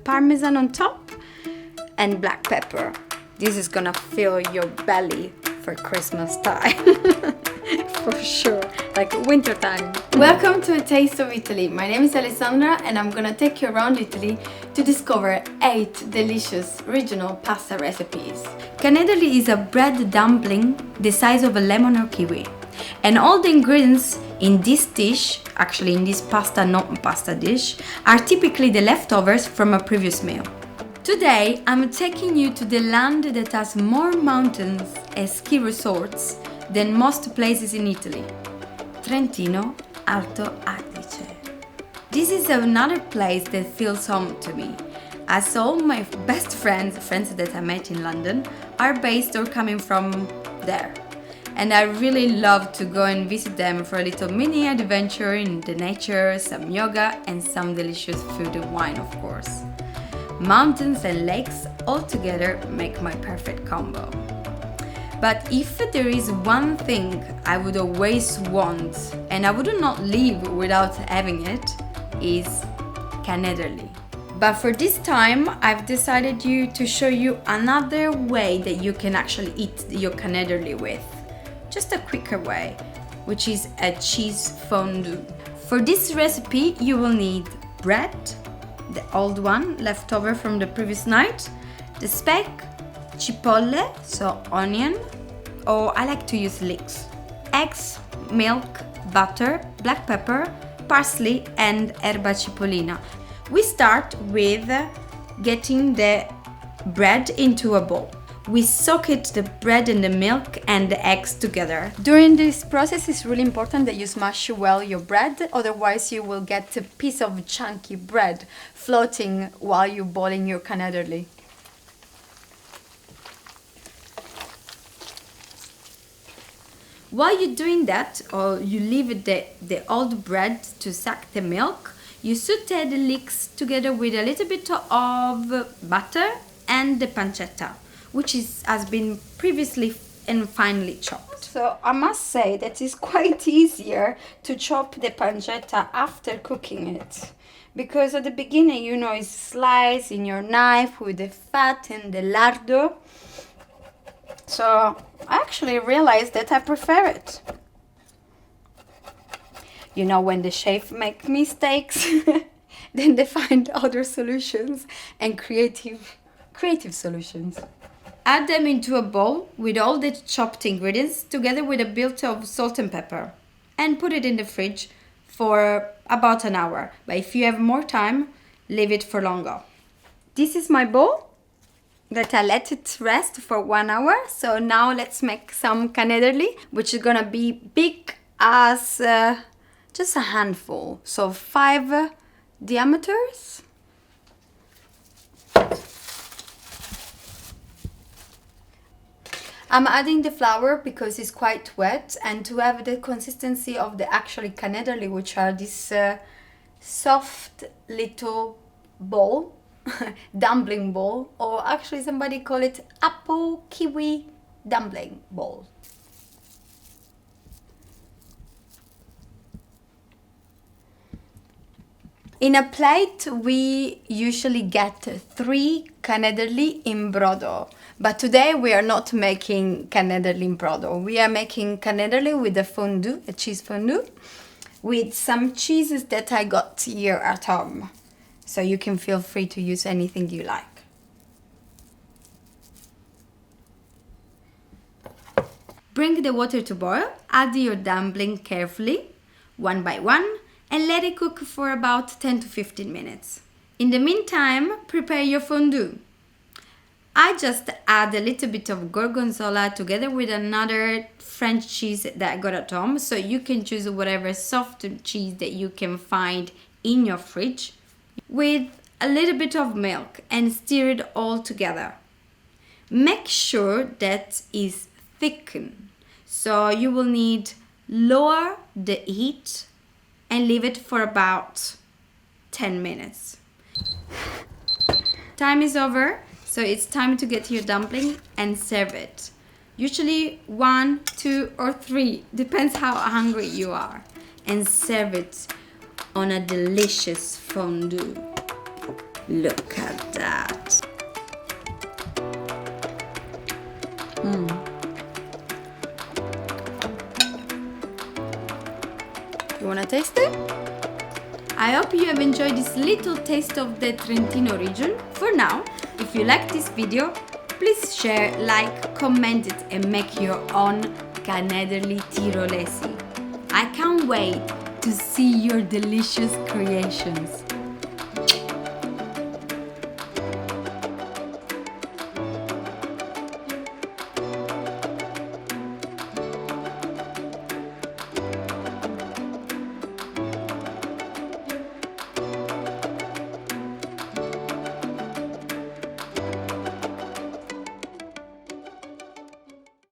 Parmesan on top and black pepper. This is gonna fill your belly for Christmas time. For sure, like winter time. Welcome to A Taste of Italy. My name is Alessandra and I'm gonna take you around Italy to discover 8 delicious regional pasta recipes. Canederli is a bread dumpling the size of a lemon or kiwi. And all the ingredients in this dish, actually in this not pasta dish, are typically the leftovers from a previous meal. Today, I'm taking you to the land that has more mountains and ski resorts than most places in Italy. Trentino Alto Adige. This is another place that feels home to me, as all my best friends that I met in London, are based or coming from there. And I really love to go and visit them for a little mini adventure in the nature, some yoga and some delicious food and wine, of course. Mountains and lakes all together make my perfect combo. But if there is one thing I would always want, and I would not live without having it, is Canederli. But for this time, I've decided to show you another way that you can actually eat your Canederli with. Just a quicker way, which is a cheese fondue. For this recipe, you will need bread, the old one left over from the previous night, the speck, cipolle, so onion, or I like to use leeks, eggs, milk, butter, black pepper, parsley, and erba cipollina. We start with getting the bread into a bowl. We soak the bread and the milk and the eggs together. During this process, it's really important that you smash well your bread, otherwise you will get a piece of chunky bread floating while you're boiling your Canederli. While you're doing that, or you leave the old bread to suck the milk, you saute the leeks together with a little bit of butter and the pancetta, which has been previously and finely chopped. So I must say that it's quite easier to chop the pancetta after cooking it, because at the beginning, it's sliced in your knife with the fat and the lardo. So I actually realized that I prefer it. When the chef make mistakes, then they find other solutions and creative solutions. Add them into a bowl with all the chopped ingredients together with a bit of salt and pepper, and put it in the fridge for about an hour. But if you have more time, leave it for longer. This is my bowl that I let it rest for 1 hour. So now let's make some Canederli, which is gonna be big as just a handful, so 5 diameters. I'm adding the flour because it's quite wet, and to have the consistency of the actually Canederli, which are this soft little ball, dumpling ball, or actually somebody call it apple kiwi dumpling ball. In a plate, we usually get 3 Canederli in brodo. But today we are not making Canederli in brodo. We are making Canederli with a cheese fondue, with some cheeses that I got here at home. So you can feel free to use anything you like. Bring the water to boil, add your dumpling carefully, one by one, and let it cook for about 10 to 15 minutes. In the meantime, prepare your fondue. I just add a little bit of gorgonzola together with another French cheese that I got at home, so you can choose whatever soft cheese that you can find in your fridge, with a little bit of milk, and stir it all together. Make sure that is thickened, so you will need lower the heat and leave it for about 10 minutes. Time is over, so it's time to get your dumpling and serve it. Usually 1, 2, or 3, depends how hungry you are, and serve it on a delicious fondue. Look at that. You wanna taste it? I hope you have enjoyed this little taste of the Trentino region. For now, if you like this video, please share, like, comment it and make your own Canederli Tirolesi. I can't wait to see your delicious creations.